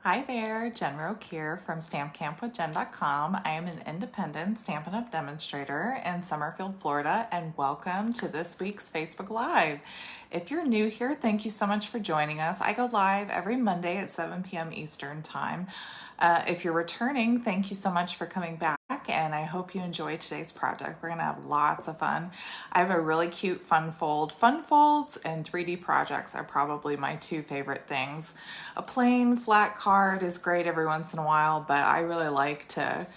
Hi there, Jen Roque here from stampcampwithjen.com. I am an independent Stampin' Up! Demonstrator in Summerfield, Florida, and welcome to this week's Facebook Live. If you're new here, thank you so much for joining us. I go live every Monday at 7 p.m. Eastern Time. If you're returning, thank you so much for coming back, and I hope you enjoy today's project. We're going to have lots of fun. I have a really cute fun fold. Fun folds and 3D projects are probably my two favorite things. A plain flat card is great every once in a while, but I really like to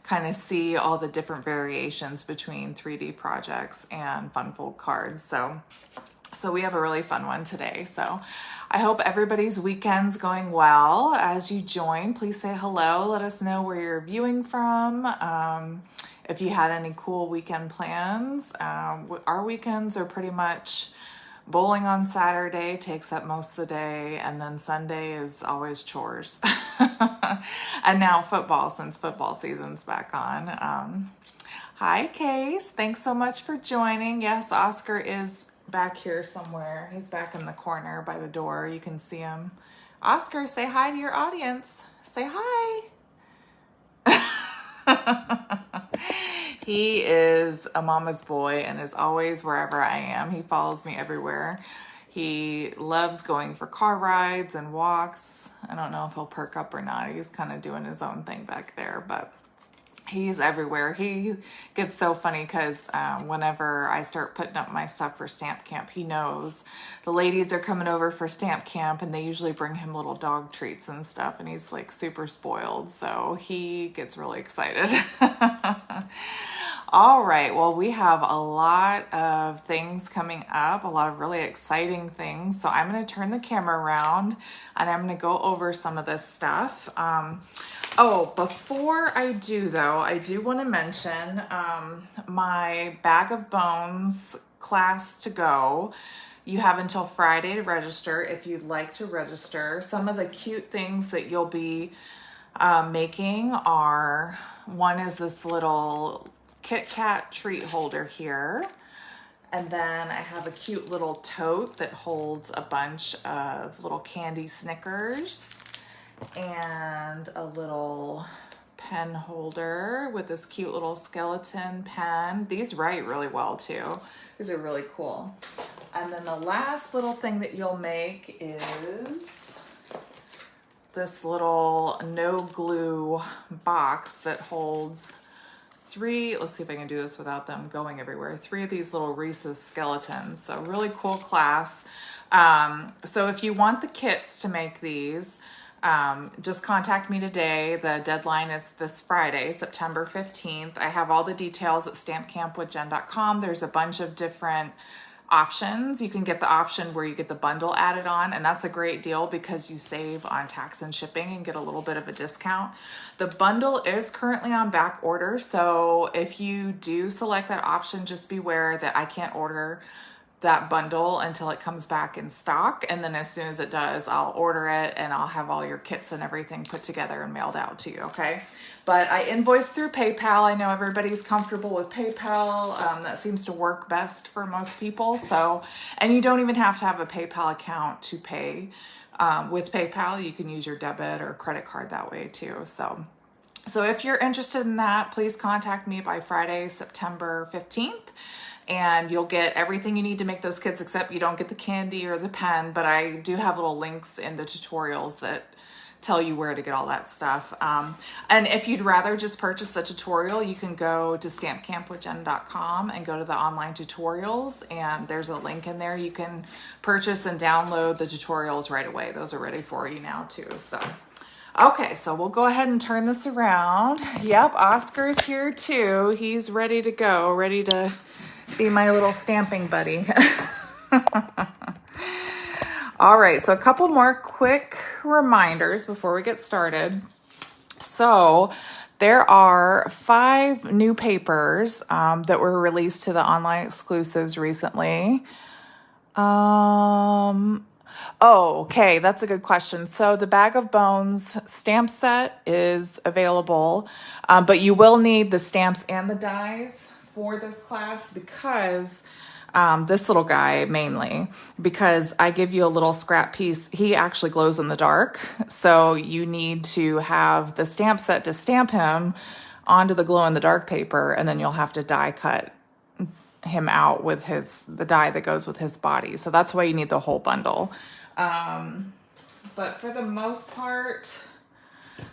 kind of see all the different variations between 3D projects and fun fold cards. So we have a really fun one today. So I hope everybody's weekend's going well. As you join, please say hello. Let us know where you're viewing from. If you had any cool weekend plans. Our weekends are pretty much bowling on Saturday, takes up most of the day, and then Sunday is always chores. And now football, since football season's back on. Hi, Case. Thanks so much for joining. Yes, Oscar is back here somewhere. He's back in the corner by the door. You can see him. Oscar, say hi to your audience. Say hi. He is a mama's boy and is always wherever I am. He follows me everywhere. He loves going for car rides and walks. I don't know if he'll perk up or not. He's kind of doing his own thing back there, but he's everywhere. He gets so funny because whenever I start putting up my stuff for stamp camp, he knows the ladies are coming over for stamp camp and they usually bring him little dog treats and stuff, and he's like super spoiled, so he gets really excited. All right, well, we have a lot of things coming up, a lot of really exciting things. So I'm going to turn the camera around and I'm going to go over some of this stuff. Before I do though, I do want to mention my Bag of Bones class to go. You have until Friday to register if you'd like to register. Some of the cute things that you'll be making are, one is this little Kit Kat treat holder here. And then I have a cute little tote that holds a bunch of little candy Snickers and a little pen holder with this cute little skeleton pen. These write really well too. These are really cool. And then the last little thing that you'll make is this little no glue box that holds three, let's see if I can do this without them going everywhere, three of these little Reese's skeletons. So really cool class. So if you want the kits to make these, just contact me today. The deadline is this Friday, September 15th. I have all the details at stampcampwithjen.com. There's a bunch of different options. You can get the option where you get the bundle added on, and that's a great deal because you save on tax and shipping and get a little bit of a discount. The bundle is currently on back order, so if you do select that option, just beware that I can't order that bundle until it comes back in stock, and then as soon as it does, I'll order it and I'll have all your kits and everything put together and mailed out to you, okay? But I invoice through PayPal. I know everybody's comfortable with PayPal. That seems to work best for most people. So, and you don't even have to have a PayPal account to pay with PayPal. You can use your debit or credit card that way too. So if you're interested in that, please contact me by Friday, September 15th. And you'll get everything you need to make those kits, except you don't get the candy or the pen, but I do have little links in the tutorials that tell you where to get all that stuff. And if you'd rather just purchase the tutorial, you can go to stampcampwithjen.com and go to the online tutorials, and there's a link in there. You can purchase and download the tutorials right away. Those are ready for you now too. So okay, so we'll go ahead and turn this around. Yep, Oscar's here too. He's ready to go, ready to be my little stamping buddy. All right, so a couple more quick reminders before we get started. So there are 5 new papers that were released to the online exclusives recently. Okay, that's a good question. So the Bag of Bones stamp set is available, but you will need the stamps and the dies for this class because this little guy mainly, because I give you a little scrap piece. He actually glows in the dark. So you need to have the stamp set to stamp him onto the glow in the dark paper, and then you'll have to die cut him out with the dye that goes with his body. So that's why you need the whole bundle. But for the most part,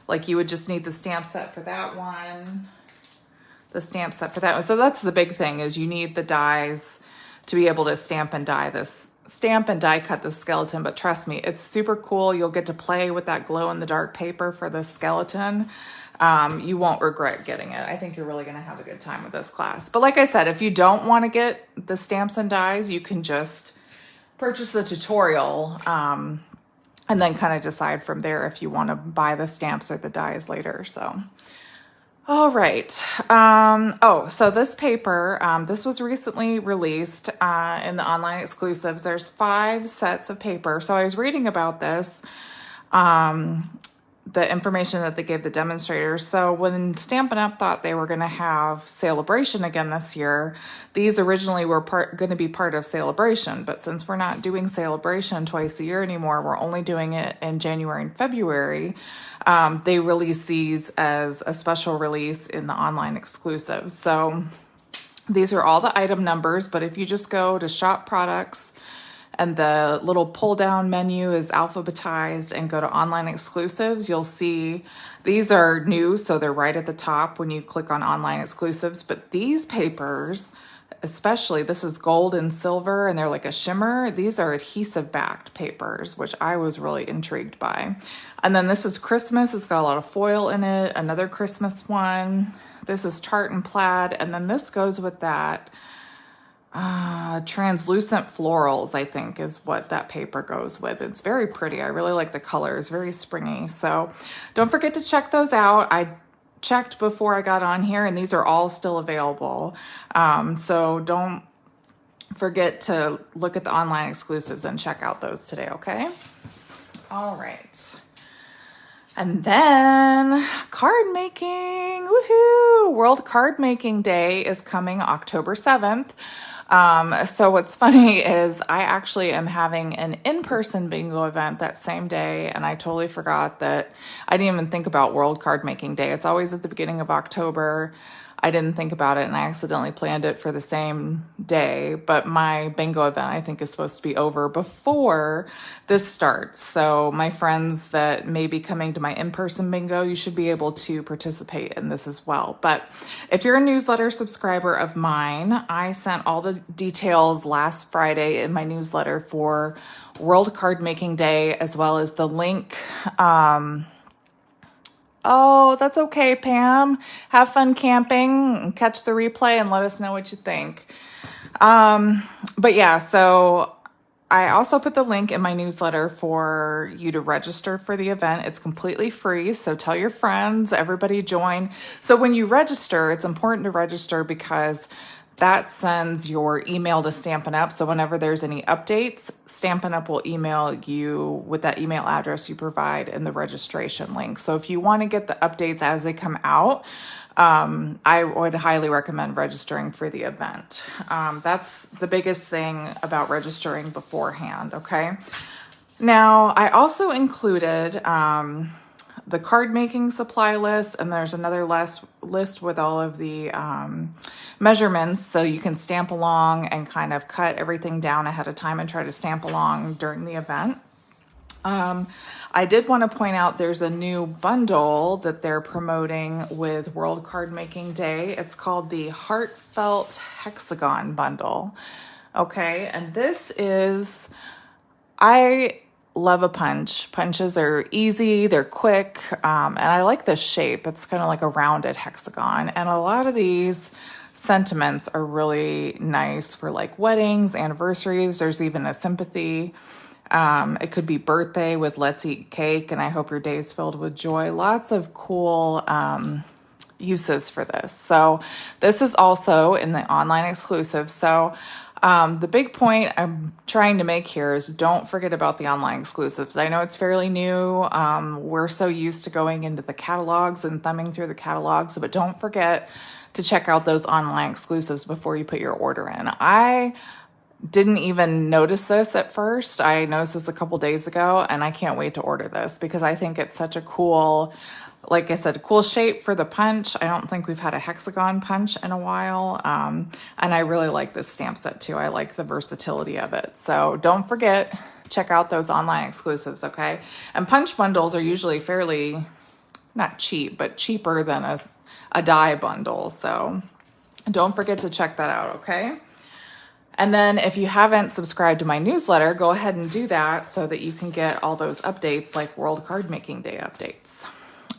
like, you would just need the stamp set for that one, the stamp set for that one. So that's the big thing, is you need the dies to be able to stamp and die cut the skeleton. But trust me, it's super cool. You'll get to play with that glow in the dark paper for the skeleton. You won't regret getting it. I think you're really going to have a good time with this class. But like I said, if you don't want to get the stamps and dies, you can just purchase the tutorial, and then kind of decide from there if you want to buy the stamps or the dies later. So, all right. So this paper, this was recently released in the online exclusives. There's 5 sets of paper. So I was reading about this, the information that they gave the demonstrators. So when Stampin' Up! Thought they were going to have Celebration again this year, these originally were going to be part of Celebration. But since we're not doing Celebration twice a year anymore, we're only doing it in January and February. They release these as a special release in the online exclusives. So these are all the item numbers, but if you just go to shop products, and the little pull down menu is alphabetized, and go to online exclusives, you'll see these are new. So they're right at the top when you click on online exclusives. But these papers, especially, this is gold and silver, and they're like a shimmer. These are adhesive backed papers, which I was really intrigued by. And then this is Christmas. It's got a lot of foil in it. Another Christmas one. This is tartan plaid. And then this goes with that translucent florals, I think, is what that paper goes with. It's very pretty. I really like the colors, very springy. So don't forget to check those out. I checked before I got on here, and these are all still available. So don't forget to look at the online exclusives and check out those today, okay? All right. And then card making, woohoo! World Card Making Day is coming October 7th. So what's funny is I actually am having an in-person bingo event that same day, and I totally forgot that. I didn't even think about World Card Making Day. It's always at the beginning of October. I didn't think about it, and I accidentally planned it for the same day. But my bingo event, I think, is supposed to be over before this starts. So my friends that may be coming to my in-person bingo, you should be able to participate in this as well. But if you're a newsletter subscriber of mine, I sent all the details last Friday in my newsletter for World Card Making Day, as well as the link. Oh, that's okay, Pam. Have fun camping. Catch the replay and let us know what you think. But yeah, so I also put the link in my newsletter for you to register for the event. It's completely free, so tell your friends, everybody join. So when you register, it's important to register because that sends your email to Stampin' Up! So whenever there's any updates, Stampin' Up! Will email you with that email address you provide in the registration link. So if you want to get the updates as they come out, I would highly recommend registering for the event. That's the biggest thing about registering beforehand, okay? Now, I also included the card making supply list, and there's another list with all of the measurements, so you can stamp along and kind of cut everything down ahead of time and try to stamp along during the event. I did want to point out there's a new bundle that they're promoting with World Card Making Day. It's called the Heartfelt Hexagon Bundle. Okay, and this is, I love a punch. Punches are easy, they're quick, and I like this shape. It's kind of like a rounded hexagon, and a lot of these sentiments are really nice for like weddings, anniversaries. There's even a sympathy. It could be birthday with let's eat cake, and I hope your day is filled with joy. Lots of cool uses for this. So this is also in the online exclusive. So the big point I'm trying to make here is don't forget about the online exclusives. I know it's fairly new. We're so used to going into the catalogs and thumbing through the catalogs, but don't forget to check out those online exclusives before you put your order in. I didn't even notice this at first. I noticed this a couple days ago, and I can't wait to order this because I think it's such a cool, like I said, cool shape for the punch. I don't think we've had a hexagon punch in a while. And I really like this stamp set too. I like the versatility of it. So don't forget, check out those online exclusives, okay? And punch bundles are usually fairly, not cheap, but cheaper than a die bundle. So don't forget to check that out, okay? And then if you haven't subscribed to my newsletter, go ahead and do that so that you can get all those updates like World Card Making Day updates.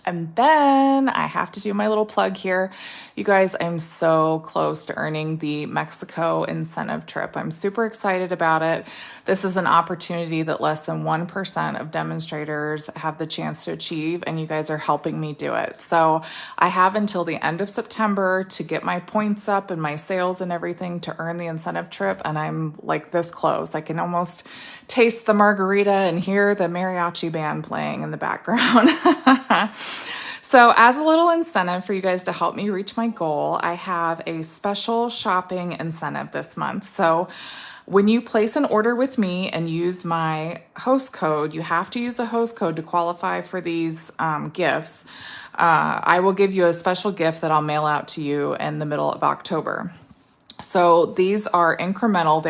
And then I have to do my little plug here. You guys, I'm so close to earning the Mexico incentive trip. I'm super excited about it. This is an opportunity that less than 1% of demonstrators have the chance to achieve, and you guys are helping me do it. So I have until the end of September to get my points up and my sales and everything to earn the incentive trip, and I'm like this close. I can almost taste the margarita and hear the mariachi band playing in the background. So as a little incentive for you guys to help me reach my goal, I have a special shopping incentive this month. So when you place an order with me and use my host code, you have to use the host code to qualify for these gifts. I will give you a special gift that I'll mail out to you in the middle of October. So these are incremental.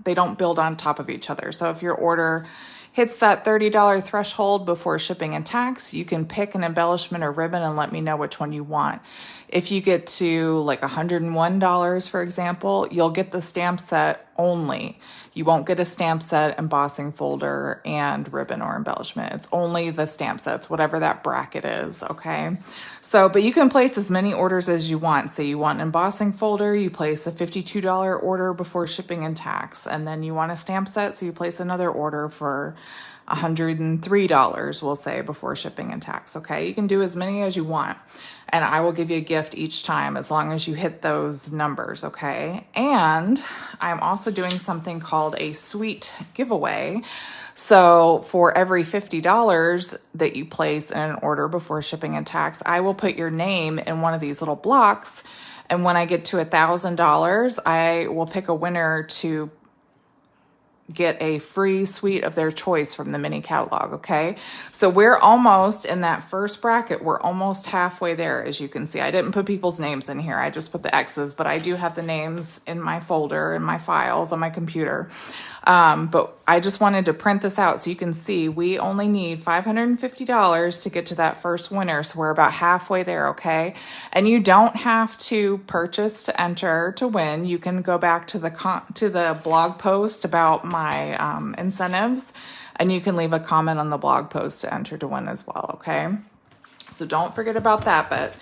They don't build on top of each other. So if your order hits that $30 threshold before shipping and tax, you can pick an embellishment or ribbon and let me know which one you want. If you get to like $101, for example, you'll get the stamp set only. You won't get a stamp set, embossing folder, and ribbon or embellishment. It's only the stamp sets, whatever that bracket is, okay? So, but you can place as many orders as you want. Say you want an embossing folder, you place a $52 order before shipping and tax. And then you want a stamp set, so you place another order for $103, we'll say, before shipping and tax, okay? You can do as many as you want, and I will give you a gift each time as long as you hit those numbers, okay? And I'm also doing something called a sweet giveaway. So for every $50 that you place in an order before shipping and tax, I will put your name in one of these little blocks, and when I get to $1,000, I will pick a winner to get a free suite of their choice from the mini catalog, okay? So we're almost in that first bracket. We're almost halfway there, as you can see. I didn't put people's names in here. I just put the X's, but I do have the names in my folder, in my files on my computer. But I just wanted to print this out so you can see we only need $550 to get to that first winner. So we're about halfway there, okay? And you don't have to purchase to enter to win. You can go back to the blog post about my incentives, and you can leave a comment on the blog post to enter to win as well, okay? So don't forget about that. But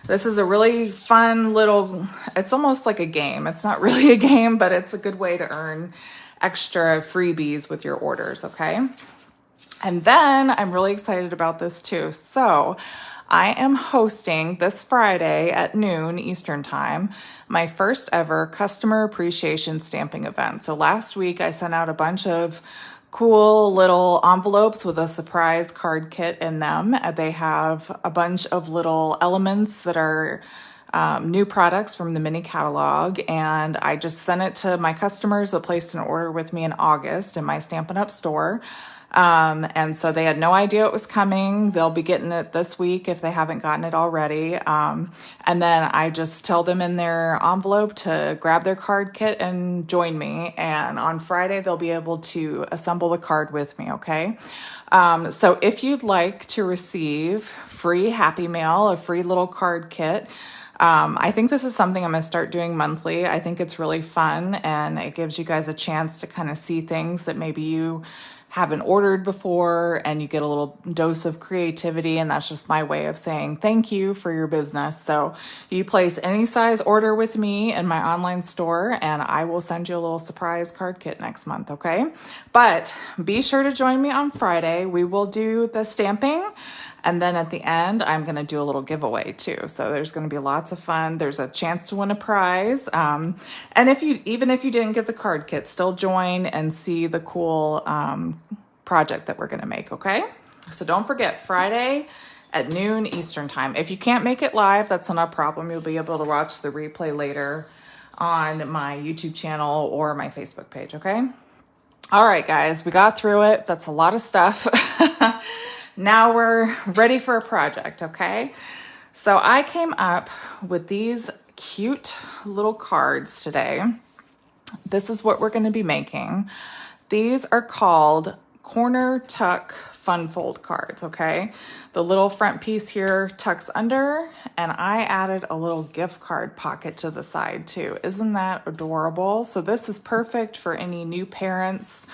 this is a really fun little, it's almost like a game. It's not really a game, but it's a good way to earn extra freebies with your orders, okay? And then I'm really excited about this too. So I am hosting this Friday at noon Eastern time, my first ever customer appreciation stamping event. So last week I sent out a bunch of cool little envelopes with a surprise card kit in them. They have a bunch of little elements that are new products from the mini catalog, and I just sent it to my customers that placed an order with me in August in my Stampin' Up! Store. And so they had no idea it was coming. They'll be getting it this week if they haven't gotten it already. And then I just tell them in their envelope to grab their card kit and join me. And on Friday, they'll be able to assemble the card with me, okay? So if you'd like to receive free Happy Mail, a free little card kit, I think this is something I'm going to start doing monthly. I think it's really fun, and it gives you guys a chance to kind of see things that maybe you haven't ordered before, and you get a little dose of creativity, and that's just my way of saying thank you for your business. So you place any size order with me in my online store, and I will send you a little surprise card kit next month, okay? But be sure to join me on Friday. We will do the stamping, and then at the end, I'm going to do a little giveaway too. So there's going to be lots of fun. There's a chance to win a prize. And even if you didn't get the card kit, still join and see the cool project that we're going to make, okay? So don't forget, Friday at noon Eastern time. If you can't make it live, that's not a problem. You'll be able to watch the replay later on my YouTube channel or my Facebook page, okay? All right, guys, we got through it. That's a lot of stuff. Now we're ready for a project, okay? So I came up with these cute little cards today. This is what we're going to be making. These are called corner tuck fun fold cards, okay? The little front piece here tucks under, and I added a little gift card pocket to the side too. Isn't that adorable? So this is perfect for any new parents,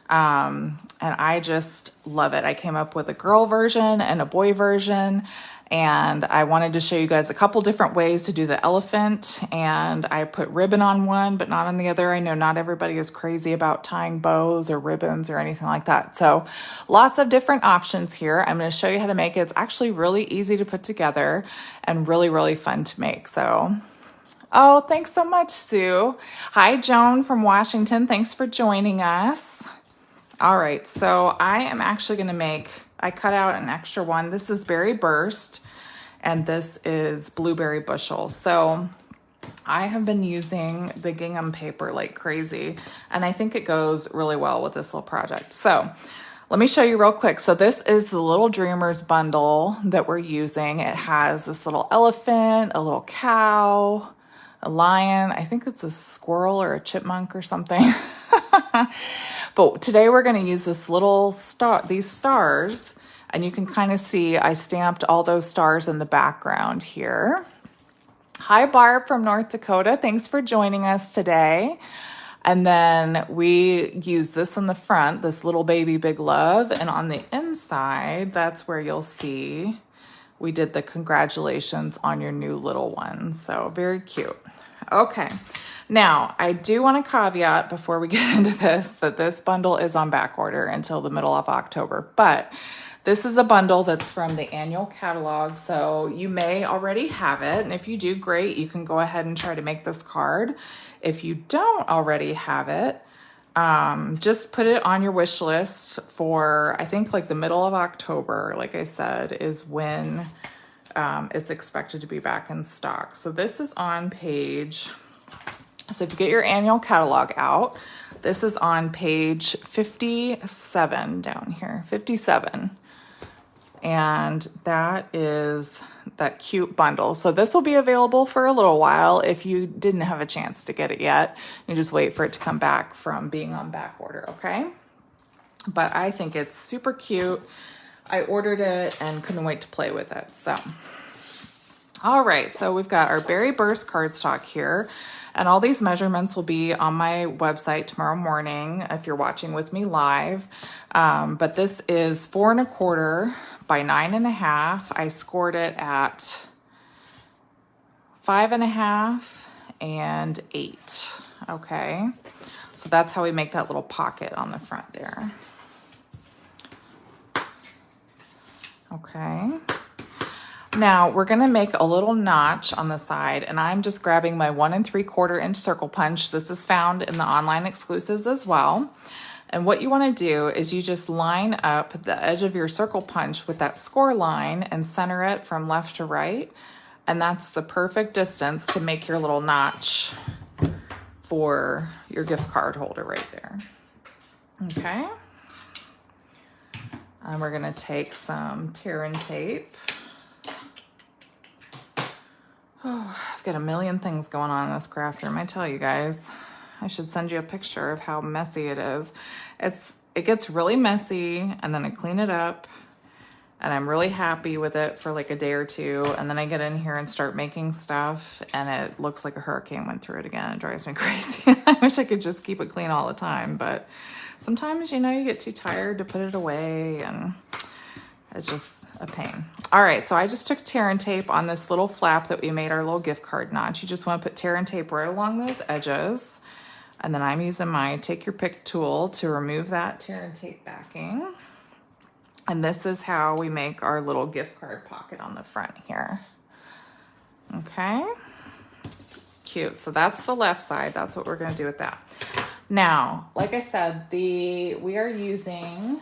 and I just love it. I came up with a girl version and a boy version, and I wanted to show you guys a couple different ways to do the elephant, and I put ribbon on one but not on the other. I know not everybody is crazy about tying bows or ribbons or anything like that, so lots of different options here. I'm going to show you how to make it. It's actually really easy to put together and really, really fun to make. So oh, thanks so much, Sue. Hi, Joan from Washington. Thanks for joining us. All right, so I am actually going to make, I cut out an extra one. This is berry burst, and this is blueberry bushel. So I have been using the gingham paper like crazy, and I think it goes really well with this little project. So let me show you real quick. So this is the Little Dreamers bundle that we're using. It has this little elephant, a little cow, a lion. I think it's a squirrel or a chipmunk or something. But today we're going to use this little star, these stars, and you can kind of see I stamped all those stars in the background here. Hi, Barb from North Dakota. Thanks for joining us today. And then we use this in the front, this little baby big love, and on the inside, that's where you'll see we did the congratulations on your new little one. So very cute. Okay. Now, I do want to caveat before we get into this that this bundle is on back order until the middle of October, but this is a bundle that's from the annual catalog, so you may already have it, and if you do, great. You can go ahead and try to make this card. If you don't already have it, just put it on your wish list for, I think, like the middle of October, like I said, is when it's expected to be back in stock. So this is on page... So if you get your annual catalog out, this is on page 57 down here, 57. And that is that cute bundle. So this will be available for a little while. If you didn't have a chance to get it yet, you just wait for it to come back from being on back order, okay? But I think it's super cute. I ordered it and couldn't wait to play with it. So, all right, so we've got our Berry Burst cardstock here. And all these measurements will be on my website tomorrow morning if you're watching with me live. But this is 4 1/4 by 9 1/2. I scored it at 5 1/2 and 8. Okay, so that's how we make that little pocket on the front there. Okay. Now we're going to make a little notch on the side, and I'm just grabbing my 1 3/4 inch circle punch. This is found in the online exclusives as well. And what you want to do is you just line up the edge of your circle punch with that score line and center it from left to right. And that's the perfect distance to make your little notch for your gift card holder right there. Okay. And we're going to take some tear and tape. Oh, I've got a million things going on in this craft room. I tell you guys, I should send you a picture of how messy it is. It gets really messy, and then I clean it up, and I'm really happy with it for like a day or two, and then I get in here and start making stuff, and it looks like a hurricane went through it again. It drives me crazy. I wish I could just keep it clean all the time, but sometimes, you know, you get too tired to put it away, and it's just a pain. All right, so I just took tear and tape on this little flap that we made our little gift card notch. You just want to put tear and tape right along those edges. And then I'm using my take your pick tool to remove that tear and tape backing. And this is how we make our little gift card pocket on the front here. Okay, cute. So that's the left side. That's what we're going to do with that. Now, like I said, we are using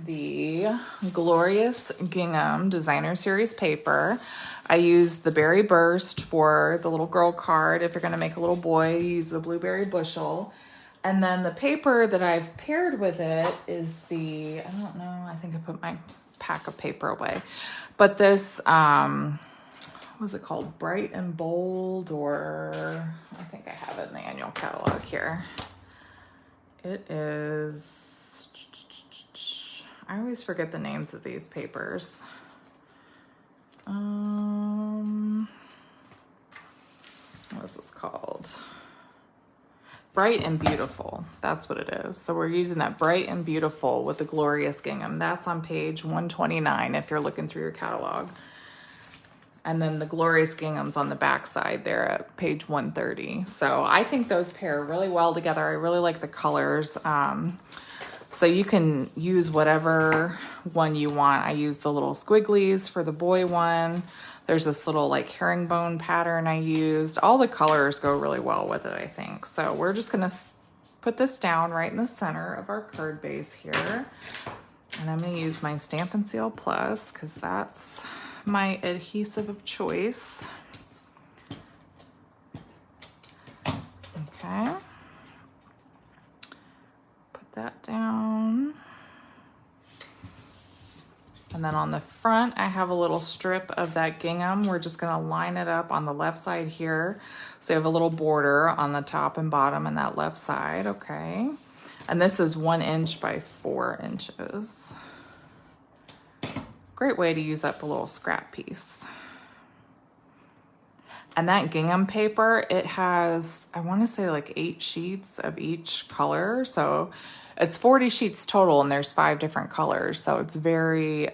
the Glorious Gingham Designer Series paper. I use the berry burst for the little girl card. If you're gonna make a little boy, use the blueberry bushel. And then the paper that I've paired with it is the, I don't know, I think I put my pack of paper away. But this, what was it called? Bright and Bold, or I think I have it in the annual catalog here. It is, I always forget the names of these papers. What is this called? Bright and Beautiful. That's what it is. So we're using that Bright and Beautiful with the Glorious Gingham. That's on page 129 if you're looking through your catalog. And then the Glorious Gingham's on the back side there at page 130. So I think those pair really well together. I really like the colors. So you can use whatever one you want. I use the little squigglies for the boy one. There's this little like herringbone pattern I used. All the colors go really well with it, I think. So we're just gonna put this down right in the center of our card base here. And I'm gonna use my Stampin' Seal Plus because that's my adhesive of choice. Okay. Put that down. And then on the front, I have a little strip of that gingham. We're just gonna line it up on the left side here. So you have a little border on the top and bottom and that left side, okay. And this is 1 inch by 4 inches. Great way to use up a little scrap piece. And that gingham paper, it has, I wanna say like 8 sheets of each color. So it's 40 sheets total and there's 5 different colors. So it's very,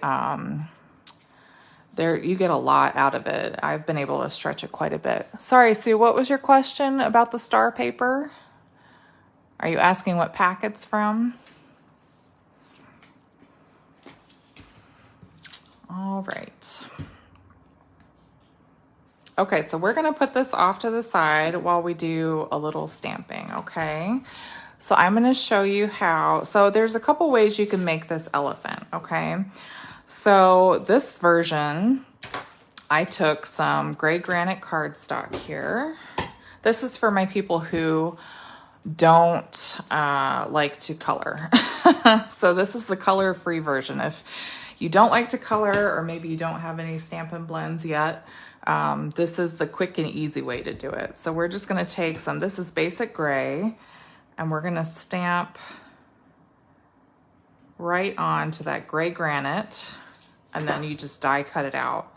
you get a lot out of it. I've been able to stretch it quite a bit. Sorry, Sue, what was your question about the star paper? Are you asking what pack it's from? All right. Okay, so we're gonna put this off to the side while we do a little stamping, okay? So I'm gonna show you how, so there's a couple ways you can make this elephant, okay? So this version, I took some gray granite cardstock here. This is for my people who don't like to color. So this is the color-free version. If you don't like to color, or maybe you don't have any Stampin' Blends yet, this is the quick and easy way to do it. So we're just gonna take some, this is basic gray, and we're gonna stamp right onto that gray granite, and then you just die cut it out.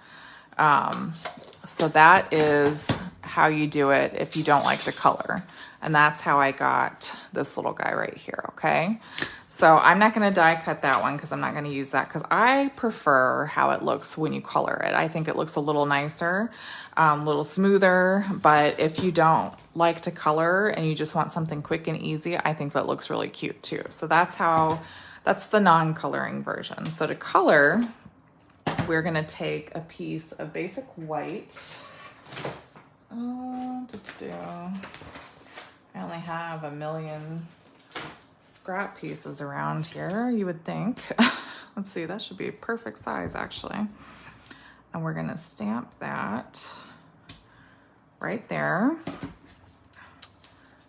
So that is how you do it if you don't like the color. And that's how I got this little guy right here, okay? So I'm not gonna die cut that one because I'm not gonna use that because I prefer how it looks when you color it. I think it looks a little nicer, a little smoother, but if you don't like to color and you just want something quick and easy, I think that looks really cute too. So that's the non-coloring version. So to color, we're gonna take a piece of basic white. I only have a million scrap pieces around here, you would think. Let's see, that should be a perfect size actually. And we're gonna stamp that right there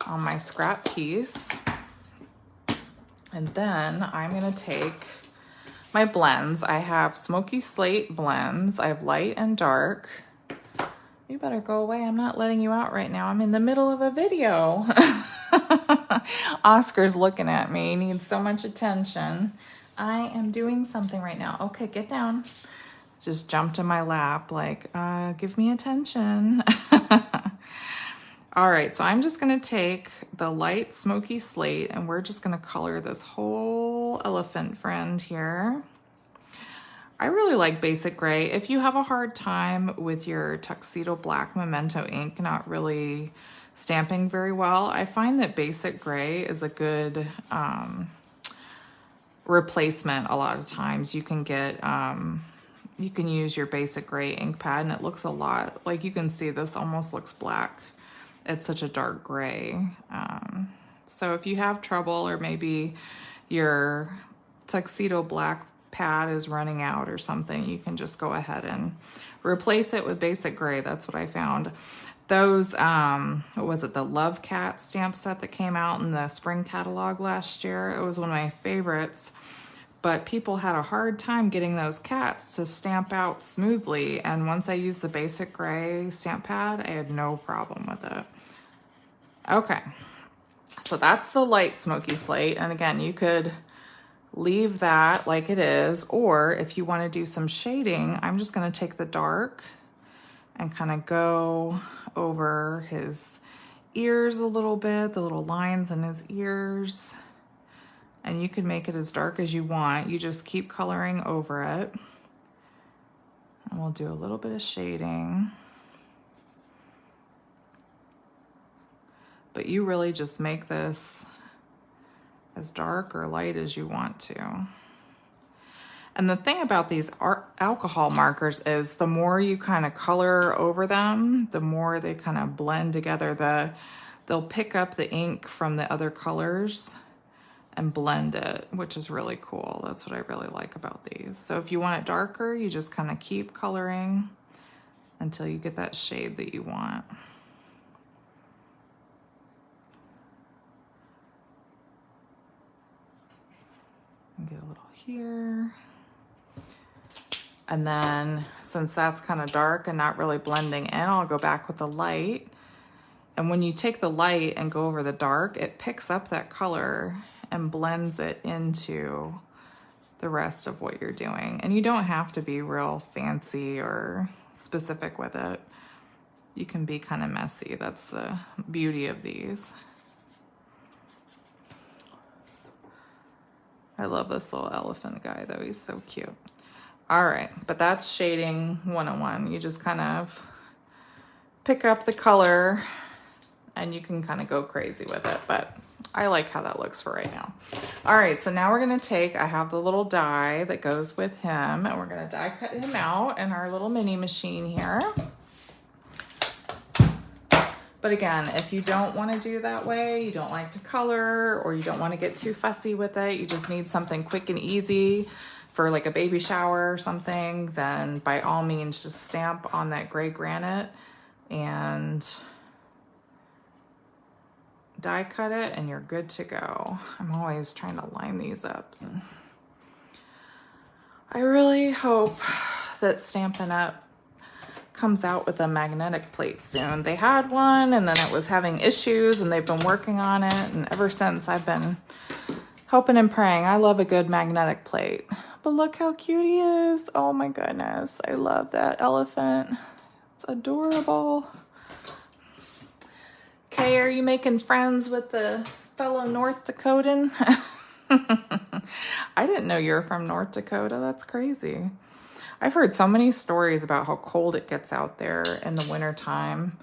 on my scrap piece. And then I'm gonna take my blends. I have Smoky Slate blends. I have light and dark. You better go away. I'm not letting you out right now. I'm in the middle of a video. Oscar's looking at me. He needs so much attention. I am doing something right now. Okay, get down. Just jumped in my lap like, give me attention. All right, so I'm just gonna take the light Smoky Slate and we're just gonna color this whole elephant friend here. I really like basic gray. If you have a hard time with your Tuxedo Black Memento ink not really stamping very well, I find that basic gray is a good replacement a lot of times. You can get, you can use your basic gray ink pad and it looks a lot, like you can see this almost looks black. It's such a dark gray. So if you have trouble or maybe your Tuxedo Black pad is running out or something, you can just go ahead and replace it with basic gray. That's what I found. Those, what was it, the Love Cat stamp set that came out in the spring catalog last year? It was one of my favorites, but people had a hard time getting those cats to stamp out smoothly. And once I used the basic gray stamp pad, I had no problem with it. Okay, so that's the light smoky slate. And again, you could leave that like it is, or if you want to do some shading, I'm just going to take the dark and kind of go over his ears a little bit, the little lines in his ears. And you can make it as dark as you want. You just keep coloring over it. And we'll do a little bit of shading. But you really just make this as dark or light as you want to. And the thing about these alcohol markers is the more you kind of color over them, the more they kind of blend together. They'll pick up the ink from the other colors and blend it, which is really cool. That's what I really like about these. So if you want it darker, you just kind of keep coloring until you get that shade that you want. Get a little here. And then since that's kind of dark and not really blending in, I'll go back with the light. And when you take the light and go over the dark, it picks up that color and blends it into the rest of what you're doing. And you don't have to be real fancy or specific with it. You can be kind of messy. That's the beauty of these. I love this little elephant guy though, he's so cute. All right, but that's shading 101. You just kind of pick up the color and you can kind of go crazy with it, but I like how that looks for right now. All right, so now we're gonna take, I have the little die that goes with him, and we're gonna die cut him out in our little mini machine here. But again, if you don't want to do that way, you don't like to color, or you don't want to get too fussy with it, you just need something quick and easy for like a baby shower or something, then by all means just stamp on that gray granite and die cut it and you're good to go. I'm always trying to line these up. I really hope that Stampin' Up! Comes out with a magnetic plate soon. They had one and then it was having issues and they've been working on it, and ever since I've been hoping and praying. I love a good magnetic plate. But look how cute he is. Oh my goodness. I love that elephant. It's adorable. Okay, are you making friends with the fellow North Dakotan? I didn't know you're from North Dakota. That's crazy. I've heard so many stories about how cold it gets out there in the wintertime.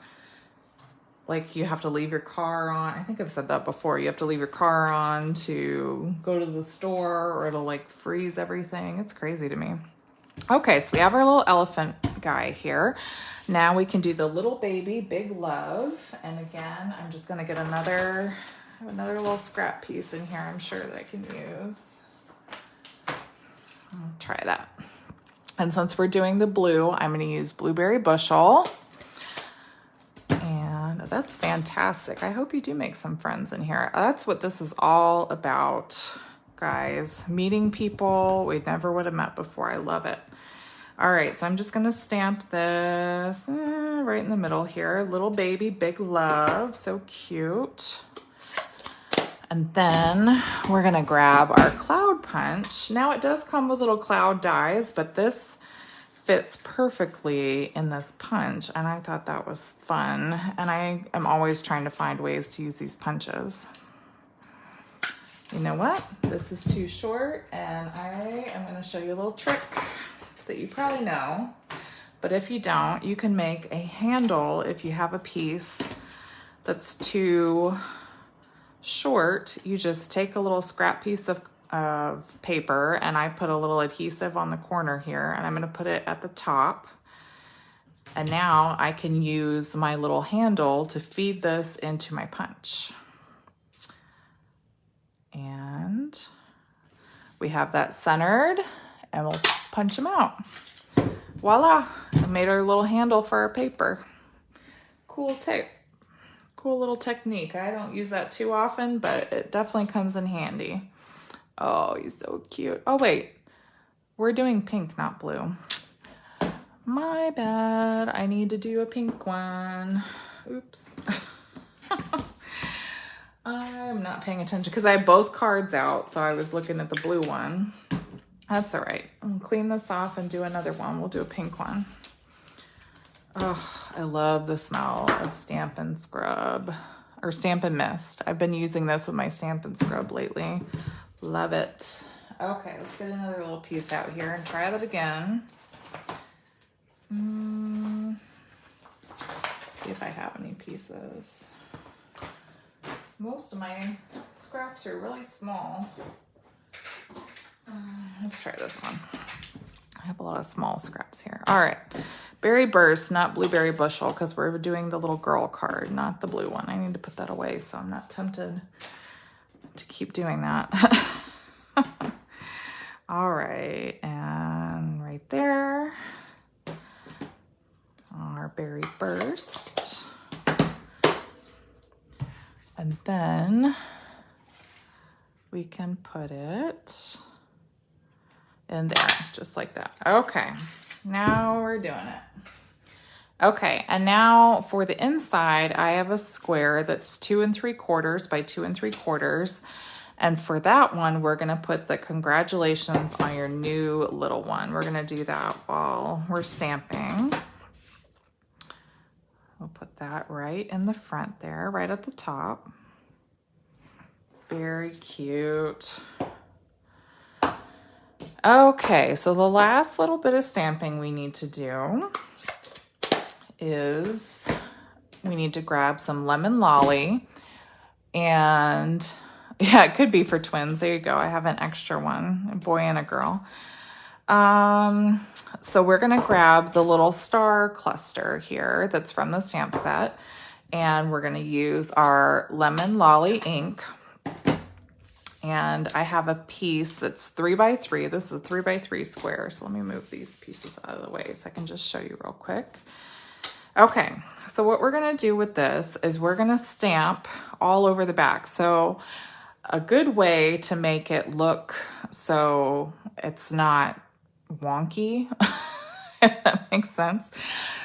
Like you have to leave your car on. I think I've said that before. You have to leave your car on to go to the store or it'll like freeze everything. It's crazy to me. Okay, so we have our little elephant guy here. Now we can do the little baby, Big Love. And again, I'm just gonna get another little scrap piece in here I'm sure that I can use. I'll try that. And since we're doing the blue, I'm gonna use Blueberry Bushel. And that's fantastic. I hope you do make some friends in here. That's what this is all about, guys. Meeting people we never would have met before. I love it. All right, so I'm just gonna stamp this right in the middle here. Little baby, Big Love, so cute. And then we're gonna grab our cloud punch. Now it does come with little cloud dies, but this fits perfectly in this punch. And I thought that was fun. And I am always trying to find ways to use these punches. You know what? This is too short and I am gonna show you a little trick that you probably know. But if you don't, you can make a handle if you have a piece that's too short. You just take a little scrap piece of paper and I put a little adhesive on the corner here and I'm going to put it at the top. And now I can use my little handle to feed this into my punch. And we have that centered and we'll punch them out. Voila, I made our little handle for our paper. Cool little technique. I don't use that too often, but it definitely comes in handy. Oh, he's so cute. Oh wait, we're doing pink, not blue. My bad. I need to do a pink one. Oops. I'm not paying attention because I have both cards out, so I was looking at the blue one. That's all right. I'll clean this off and do another one. We'll do a pink one. Oh, I love the smell of Stamp and Scrub, or Stamp and Mist. I've been using this with my Stamp and Scrub lately. Love it. Okay, let's get another little piece out here and try that again. See if I have any pieces. Most of my scraps are really small. Let's try this one. I have a lot of small scraps here. All right, Berry Burst, not Blueberry Bushel, because we're doing the little girl card, not the blue one. I need to put that away so I'm not tempted to keep doing that. All right, and right there, our Berry Burst. And then we can put it in there, just like that. Okay, now we're doing it. Okay, and now for the inside, I have a square that's 2 3/4 by 2 3/4. And for that one, we're gonna put the congratulations on your new little one. We're gonna do that while we're stamping. We'll put that right in the front there, right at the top. Very cute. Okay, so the last little bit of stamping we need to do is we need to grab some lemon lolly, and yeah, it could be for twins. There you go. I have an extra one, a boy and a girl. So we're going to grab the little star cluster here that's from the stamp set, and we're going to use our lemon lolly ink. And I have a piece that's 3 by 3. This is a 3 by 3 square. So let me move these pieces out of the way so I can just show you real quick. Okay, so what we're going to do with this is we're going to stamp all over the back. So a good way to make it look so it's not wonky, if that makes sense.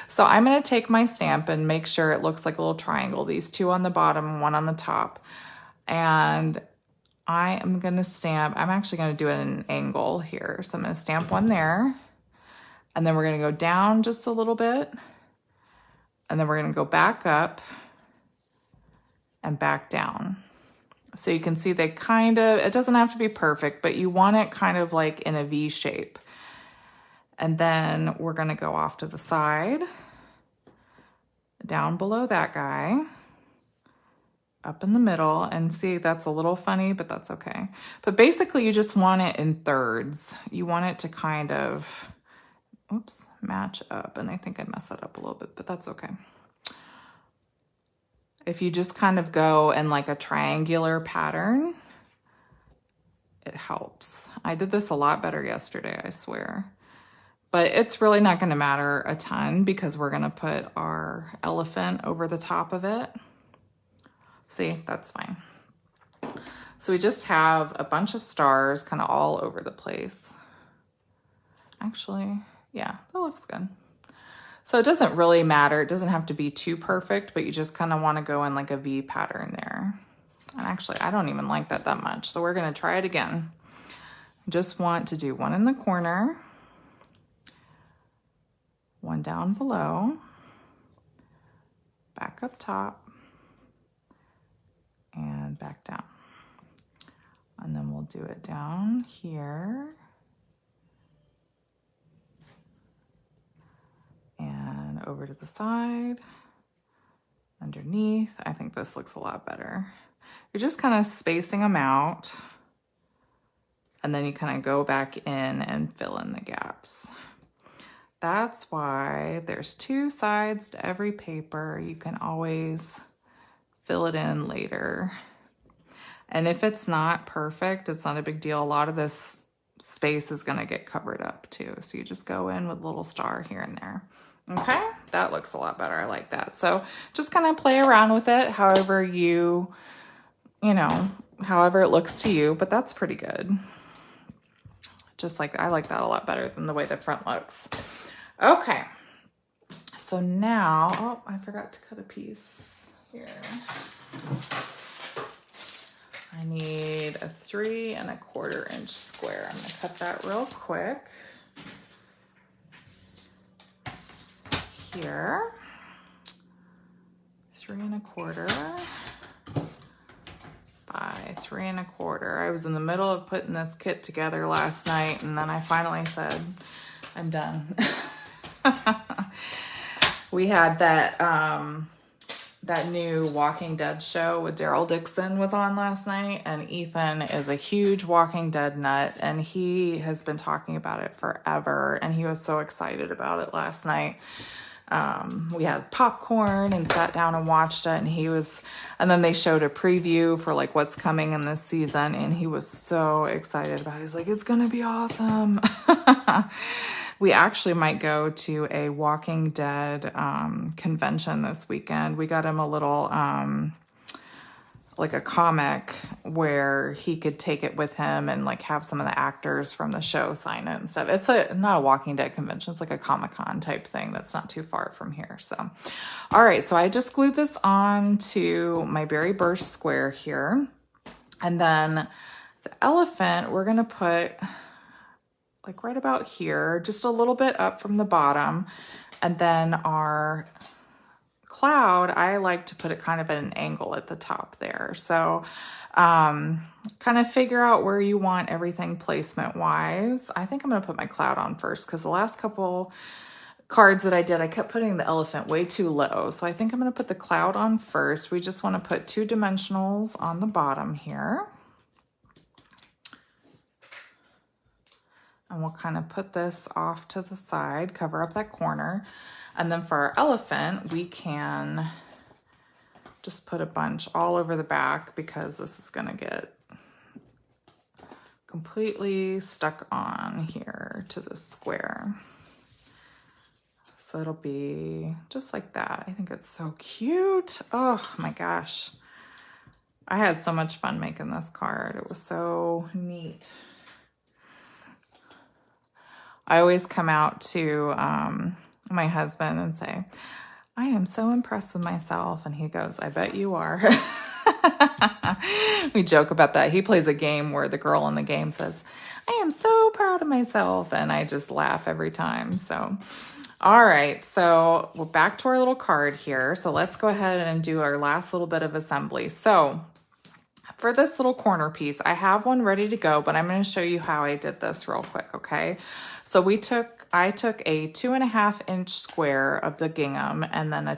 So I'm going to take my stamp and make sure it looks like a little triangle. These 2 on the bottom, 1 on the top. And I am going to stamp, I'm actually going to do it at an angle here. So I'm going to stamp one there. And then we're going to go down just a little bit. And then we're going to go back up and back down. So you can see they kind of, it doesn't have to be perfect, but you want it kind of like in a V shape. And then we're going to go off to the side, down below that guy, up in the middle, and see that's a little funny, but that's okay. But basically you just want it in thirds. You want it to kind of, oops, match up. And I think I messed that up a little bit, but that's okay. If you just kind of go in like a triangular pattern, it helps. I did this a lot better yesterday, I swear. But it's really not going to matter a ton because we're going to put our elephant over the top of it. See, that's fine. So we just have a bunch of stars kind of all over the place. Actually, yeah, that looks good. So it doesn't really matter. It doesn't have to be too perfect, but you just kind of want to go in like a V pattern there. And actually, I don't even like that much. So we're going to try it again. Just want to do one in the corner, one down below, back up top, and back down. And then we'll do it down here. And over to the side, underneath. I think this looks a lot better. You're just kind of spacing them out, and then you kind of go back in and fill in the gaps. That's why there's 2 sides to every paper. You can always fill it in later. And if it's not perfect, it's not a big deal. A lot of this space is going to get covered up too. So you just go in with a little star here and there. Okay, that looks a lot better. I like that. So just kind of play around with it however however it looks to you, but that's pretty good. Just like, I like that a lot better than the way the front looks. Okay, so now, oh, I forgot to cut a piece here. I need a 3 1/4 inch square. I'm gonna cut that real quick. Here, 3 1/4 by 3 1/4. I was in the middle of putting this kit together last night, and then I finally said, I'm done. We had that new Walking Dead show with Daryl Dixon was on last night, and Ethan is a huge Walking Dead nut, and he has been talking about it forever, and he was so excited about it last night. We had popcorn and sat down and watched it, and then they showed a preview for like what's coming in this season, and he was so excited about it. He's like, it's gonna be awesome. We actually might go to a Walking Dead convention this weekend. We got him a little like a comic where he could take it with him and like have some of the actors from the show sign it and stuff. It's not a Walking Dead convention. It's like a Comic-Con type thing that's not too far from here. So, all right. So I just glued this on to my Berry Burst square here. And then the elephant, we're going to put like right about here, just a little bit up from the bottom. And then our cloud, I like to put it kind of at an angle at the top there. So kind of figure out where you want everything placement wise. I think I'm going to put my cloud on first because the last couple cards that I did, I kept putting the elephant way too low. So I think I'm going to put the cloud on first. We just want to put 2 dimensionals on the bottom here. And we'll kind of put this off to the side, cover up that corner. And then for our elephant, we can just put a bunch all over the back because this is going to get completely stuck on here to the square. So it'll be just like that. I think it's so cute. Oh my gosh. I had so much fun making this card. It was so neat. I always come out to my husband and say, I am so impressed with myself. And he goes, I bet you are. We joke about that. He plays a game where the girl in the game says, I am so proud of myself. And I just laugh every time. So, all right. So we're back to our little card here. So let's go ahead and do our last little bit of assembly. So for this little corner piece, I have one ready to go, but I'm going to show you how I did this real quick. Okay. So I took a 2 1/2 inch square of the gingham and then a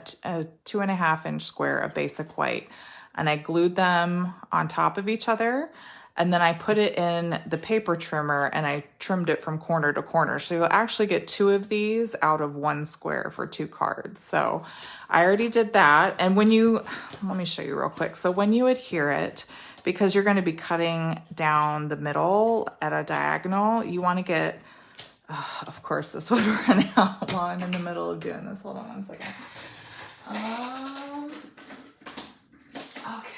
2 1/2 inch square of basic white, and I glued them on top of each other. And then I put it in the paper trimmer and I trimmed it from corner to corner. So you'll actually get 2 of these out of 1 square for 2 cards. So I already did that. And let me show you real quick. So when you adhere it, because you're going to be cutting down the middle at a diagonal, you want to get, of course, this would run out while I'm in the middle of doing this. Hold on one second. Okay.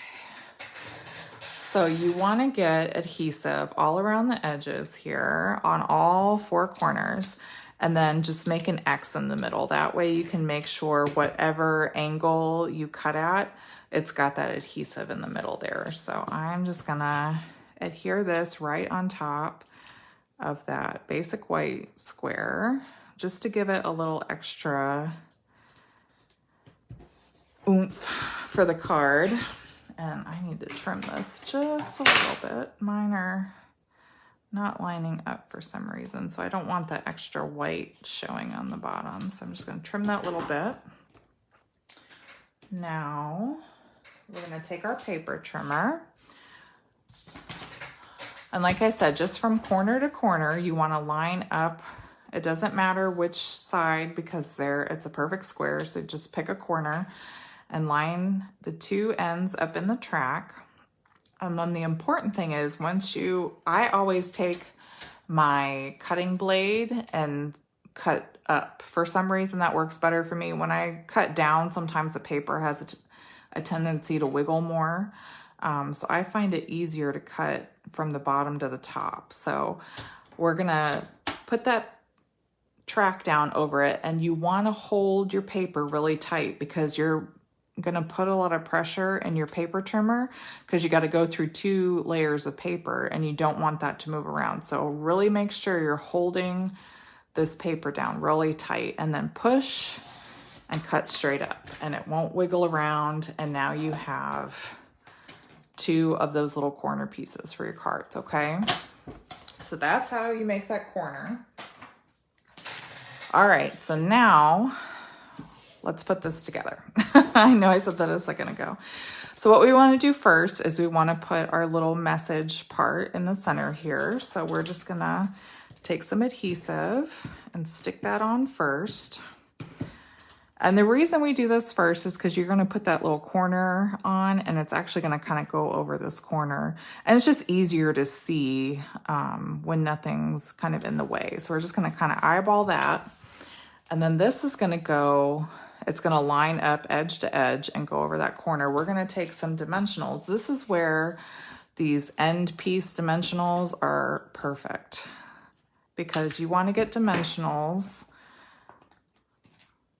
So you want to get adhesive all around the edges here on all 4 corners, and then just make an X in the middle. That way you can make sure whatever angle you cut at, it's got that adhesive in the middle there. So I'm just gonna adhere this right on top of that basic white square, just to give it a little extra oomph for the card. And I need to trim this just a little bit. Mine are not lining up for some reason, so I don't want that extra white showing on the bottom. So I'm just going to trim that little bit. Now we're going to take our paper trimmer. And like I said, just from corner to corner, you want to line up. It doesn't matter which side because it's a perfect square. So just pick a corner and line the 2 ends up in the track. And then the important thing is I always take my cutting blade and cut up. For some reason that works better for me. When I cut down, sometimes the paper has a tendency to wiggle more. So I find it easier to cut from the bottom to the top. So we're gonna put that track down over it, and you wanna hold your paper really tight because you're gonna put a lot of pressure in your paper trimmer because you gotta go through 2 layers of paper and you don't want that to move around. So really make sure you're holding this paper down really tight and then push and cut straight up and it won't wiggle around. And now you have 2 of those little corner pieces for your cards, okay? So that's how you make that corner. All right, so now let's put this together. I know I said that a second ago. So what we want to do first is we want to put our little message part in the center here. So we're just gonna take some adhesive and stick that on first. And the reason we do this first is because you're going to put that little corner on and it's actually going to kind of go over this corner. And it's just easier to see when nothing's kind of in the way. So we're just going to kind of eyeball that. And then this is going to go, it's going to line up edge to edge and go over that corner. We're going to take some dimensionals. This is where these end piece dimensionals are perfect because you want to get dimensionals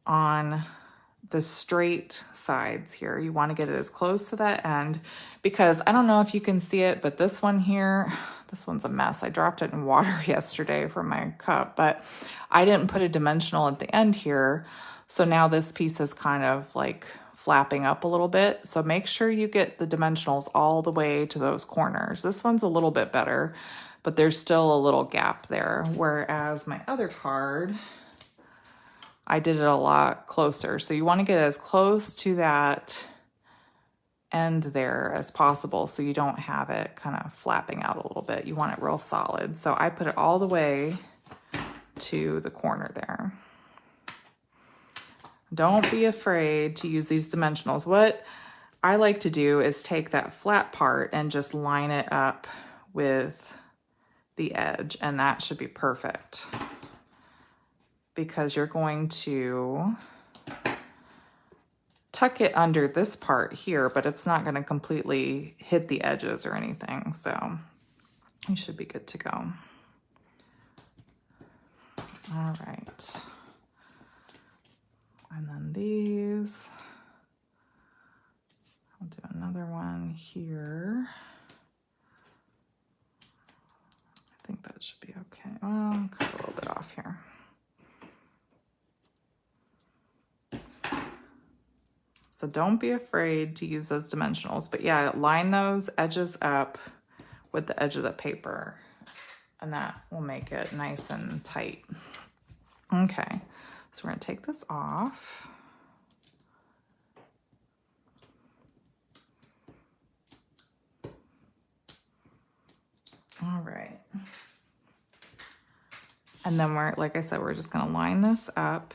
on the straight sides here. You want to get it as close to that end because I don't know if you can see it, but this one here, this one's a mess. I dropped it in water yesterday for my cup, but I didn't put a dimensional at the end here. So now this piece is kind of like flapping up a little bit. So make sure you get the dimensionals all the way to those corners. This one's a little bit better, but there's still a little gap there. Whereas my other card, I did it a lot closer. So you want to get as close to that end there as possible so you don't have it kind of flapping out a little bit. You want it real solid. So I put it all the way to the corner there. Don't be afraid to use these dimensionals. What I like to do is take that flat part and just line it up with the edge, and that should be perfect. Because you're going to tuck it under this part here, but it's not going to completely hit the edges or anything. So you should be good to go. All right. And then these, I'll do another one here. I think that should be okay. Well, cut a little bit off here. So don't be afraid to use those dimensionals, but yeah, line those edges up with the edge of the paper and that will make it nice and tight. Okay, so we're gonna take this off. All right. And then we're, like I said, we're just gonna line this up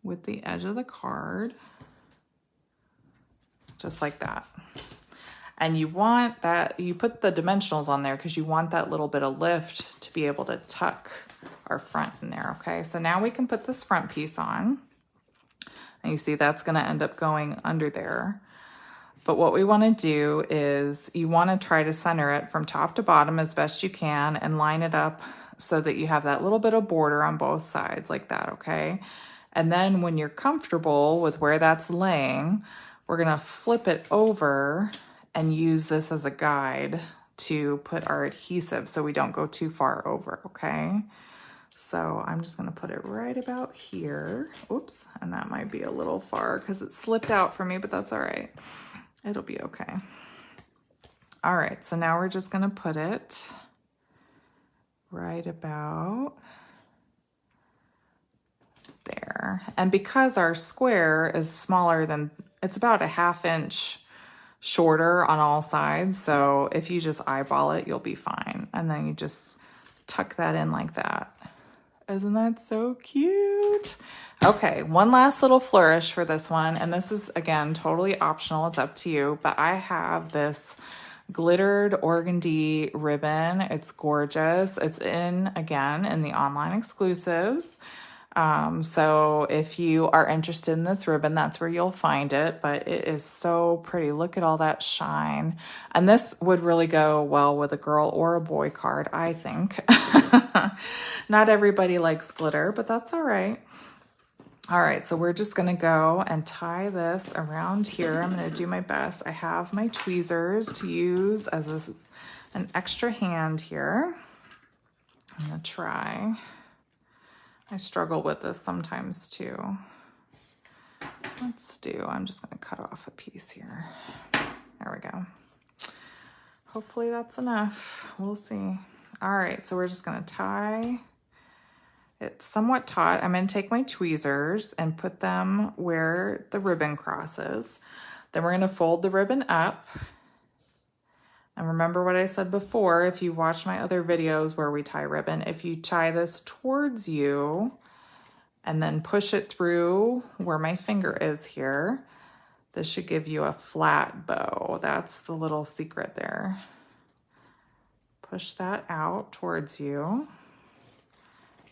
with the edge of the card, just like that. And you want that, you put the dimensionals on there because you want that little bit of lift to be able to tuck our front in there, okay? So now we can put this front piece on. And you see that's gonna end up going under there. But what we wanna do is you wanna try to center it from top to bottom as best you can and line it up so that you have that little bit of border on both sides like that, okay? And then when you're comfortable with where that's laying, we're gonna flip it over and use this as a guide to put our adhesive so we don't go too far over, okay? So I'm just gonna put it right about here. Oops, and that might be a little far because it slipped out for me, but that's all right. It'll be okay. All right, so now we're just gonna put it right about there. And because our square is smaller than, it's about a 1/2 inch shorter on all sides. So if you just eyeball it, you'll be fine. And then you just tuck that in like that. Isn't that so cute? Okay, one last little flourish for this one. And this is, again, totally optional. It's up to you. But I have this glittered organdy ribbon. It's gorgeous. It's again, in the online exclusives. So if you are interested in this ribbon, that's where you'll find it, but it is so pretty. Look at all that shine. And this would really go well with a girl or a boy card, I think. Not everybody likes glitter, but that's all right. All right, so we're just gonna go and tie this around here. I'm gonna do my best. I have my tweezers to use as an extra hand here. I'm gonna try. I struggle with this sometimes too. I'm just gonna cut off a piece here. There we go. Hopefully that's enough. We'll see. All right, so we're just gonna tie it somewhat taut. I'm gonna take my tweezers and put them where the ribbon crosses. Then we're gonna fold the ribbon up. And remember what I said before, if you watch my other videos where we tie ribbon, if you tie this towards you and then push it through where my finger is here, this should give you a flat bow. That's the little secret there. Push that out towards you.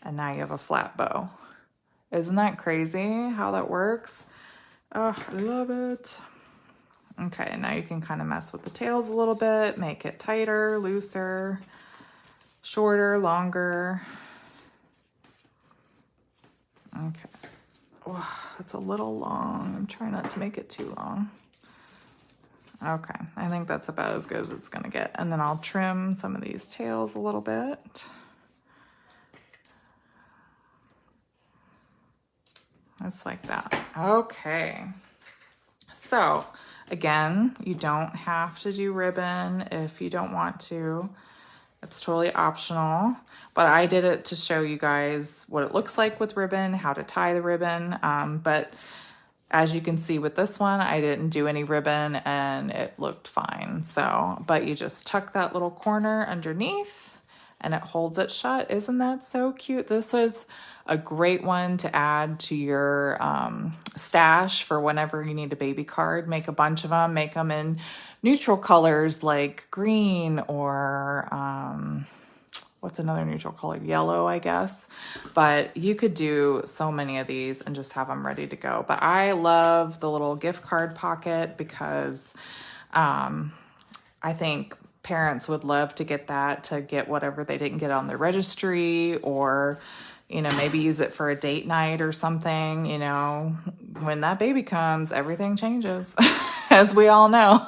And now you have a flat bow. Isn't that crazy how that works? Oh, I love it. Okay, now you can kind of mess with the tails a little bit, make it tighter, looser, shorter, longer. Okay. Oh, it's a little long. I'm trying not to make it too long. Okay, I think that's about as good as it's gonna get. And then I'll trim some of these tails a little bit. Just like that. Okay. So again, you don't have to do ribbon if you don't want to. It's totally optional, but I did it to show you guys what it looks like with ribbon, how to tie the ribbon. But as you can see with this one, I didn't do any ribbon and it looked fine. So, but you just tuck that little corner underneath and it holds it shut. Isn't that so cute? This was a great one to add to your stash for whenever you need a baby card. Make a bunch of them, make them in neutral colors like green or what's another neutral color? Yellow, I guess. But you could do so many of these and just have them ready to go. But I love the little gift card pocket because I think parents would love to get that to get whatever they didn't get on the registry, or you know, maybe use it for a date night or something. You know, when that baby comes, everything changes, as we all know.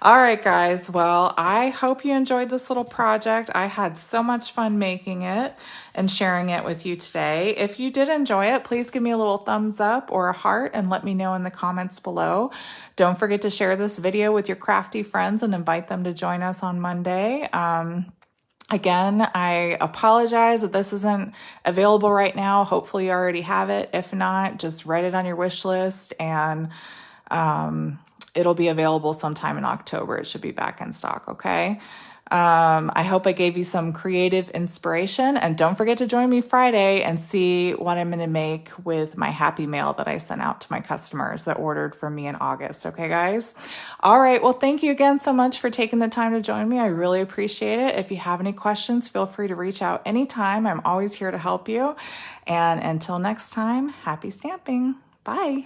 All right, guys. Well, I hope you enjoyed this little project. I had so much fun making it and sharing it with you today. If you did enjoy it, please give me a little thumbs up or a heart and let me know in the comments below. Don't forget to share this video with your crafty friends and invite them to join us on Monday. Again, I apologize that this isn't available right now. Hopefully you already have it. If not, just write it on your wish list and it'll be available sometime in October. It should be back in stock, okay? I hope I gave you some creative inspiration, and don't forget to join me Friday and see what I'm gonna make with my happy mail that I sent out to my customers that ordered from me in August, okay guys? All right, well, thank you again so much for taking the time to join me. I really appreciate it. If you have any questions, feel free to reach out anytime. I'm always here to help you. And until next time, happy stamping. Bye.